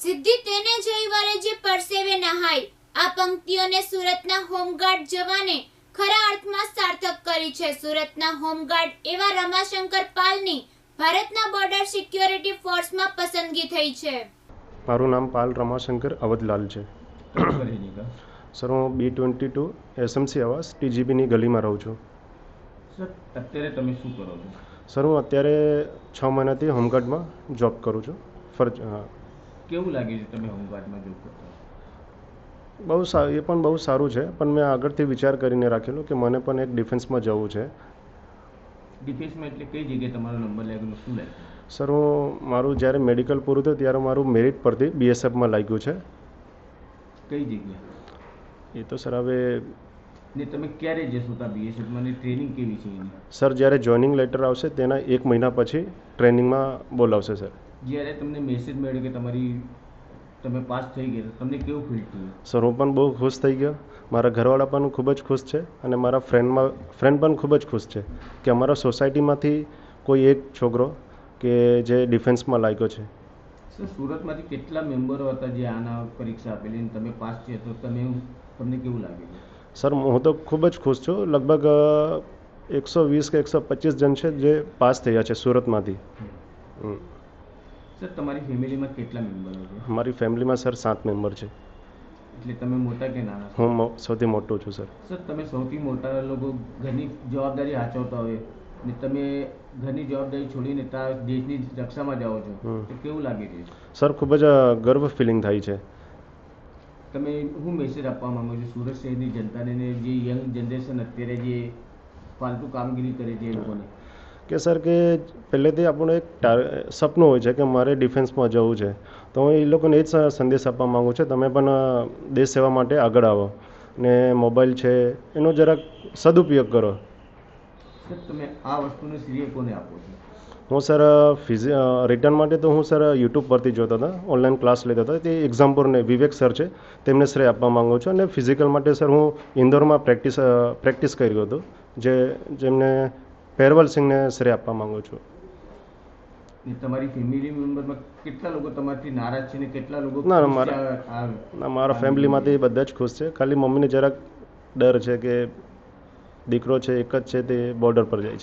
સિદ્ધિ તેને જઈ વરે જે પરસેવે નહાય. આ પંક્તિઓને સુરતના હોમગાર્ડ જવાને ખરા અર્થમાં સાર્થક કરી છે. સુરતના હોમગાર્ડ એવા રમાશંકર પાલની ભારતના બોર્ડર સિક્યોરિટી ફોર્સમાં પસંદગી થઈ છે. મારું નામ પાલ રમાશંકર અવધલાલ છે. સર, હું B22 SMC આવાસ TGBની ગલીમાં રહું છું. સર, અત્યારે તમે શું કરો છો? સર, હું અત્યારે 6 મહિનાથી હોમગાર્ડમાં જોબ કરું છું. કેવું લાગે છે તમે હોમગાર્ડમાં જોબ કરતા? બહુ સારું, એ પણ બહુ સારું છે, પણ મેં આગળથી વિચાર કરીને રાખેલું કે મને પણ એક ડિફેન્સમાં જવું છે. ડિફેન્સમાં એટલે કઈ જગ્યાએ તમારો નંબર લાગેલો, શું લાગ્યું? સર, મારું જ્યારે મેડિકલ પૂરું થયું ત્યારે મારું મેરિટ પરથી BSFમાં લાગ્યું છે. કઈ જગ્યા? એ તો સર હવે ને તમે ક્યારે જશો ત્યાં BSFમાં ને ટ્રેનિંગ કેવી છે એની? સર, જ્યારે જોઈનિંગ લેટર આવશે તેના 1 મહિના પછી ટ્રેનિંગમાં બોલાવશે સર. જ્યારે તમને મેસેજ મળ્યો કે તમે પાસ થઈ ગયા, તમને કેવું ફીલ થયું? સર, હું પણ બહુ ખુશ થઈ ગયો. મારા ઘરવાળા પણ ખૂબ જ ખુશ છે અને મારા ફ્રેન્ડ પણ ખૂબ જ ખુશ છે કે અમારા સોસાયટીમાંથી કોઈ એક છોકરો કે જે ડિફેન્સમાં લાગ્યો છે. સર, સુરતમાંથી કેટલા મેમ્બરો હતા જે આના પરીક્ષા આપેલી અને તમે પાસ છે, તો તમને કેવું લાગે? સર, હું તો ખૂબ જ ખુશ છું. લગભગ 120 કે 125 જણ છે જે પાસ થયા છે સુરતમાંથી. સર, તમારી ફેમિલીમાં કેટલા મેમ્બરો છે? મારી ફેમિલીમાં સર 7 મેમ્બર છે. એટલે તમે મોટા કે નાના? હું સૌથી મોટો છું સર. સર, તમે સૌથી મોટા લોકો ઘરની જવાબદારી સાચવતા હોય ને તમે ઘરની જવાબદારી છોડીને ત્યાં દેશની રક્ષામાં જાઓ છો, તો કેવું લાગે છે? સર, ખૂબ જ ગર્વ ફિલિંગ થાય છે. તમે હું મેસેજ આપવા માંગો છો સુરત શહેરની જનતાને, જે યંગ જનરેશન અત્યારે જે ફાલતુ કામગીરી કરે છે એ લોકોને? કે સર, કે પહેલેથી આપણું એક સપનું હોય છે કે મારે ડિફેન્સમાં જવું છે, તો હું એ લોકોને એ જ સંદેશ આપવા માગું છું, તમે પણ દેશ સેવા માટે આગળ આવો ને મોબાઈલ છે એનો જરાક સદુપયોગ કરો. સર, તમે આ વસ્તુનું શ્રેય કોને આપો છો? હું સર રિટર્ન માટે તો હું સર યુટ્યુબ પરથી જોતો હતો, ઓનલાઈન ક્લાસ લેતો હતો. તે એક્ઝામ્પલને વિવેક સર છે તેમને શ્રેય આપવા માગું છું. અને ફિઝિકલ માટે સર હું ઇન્દોરમાં પ્રેક્ટિસ કર્યું હતું, જેમને પેરવલ સિંહને શ્રેય આપવા માગું છું. તમારી ફેમિલી મેમ્બરમાં કેટલા લોકો તમારાથી નારાજ છે ને કેટલા લોકો? મારા ફેમિલીમાંથી બધા જ ખુશ છે. ખાલી મમ્મીને જરાક ડર છે કે દીકરો છે એક જ છે તે બોર્ડર પર જાય છે.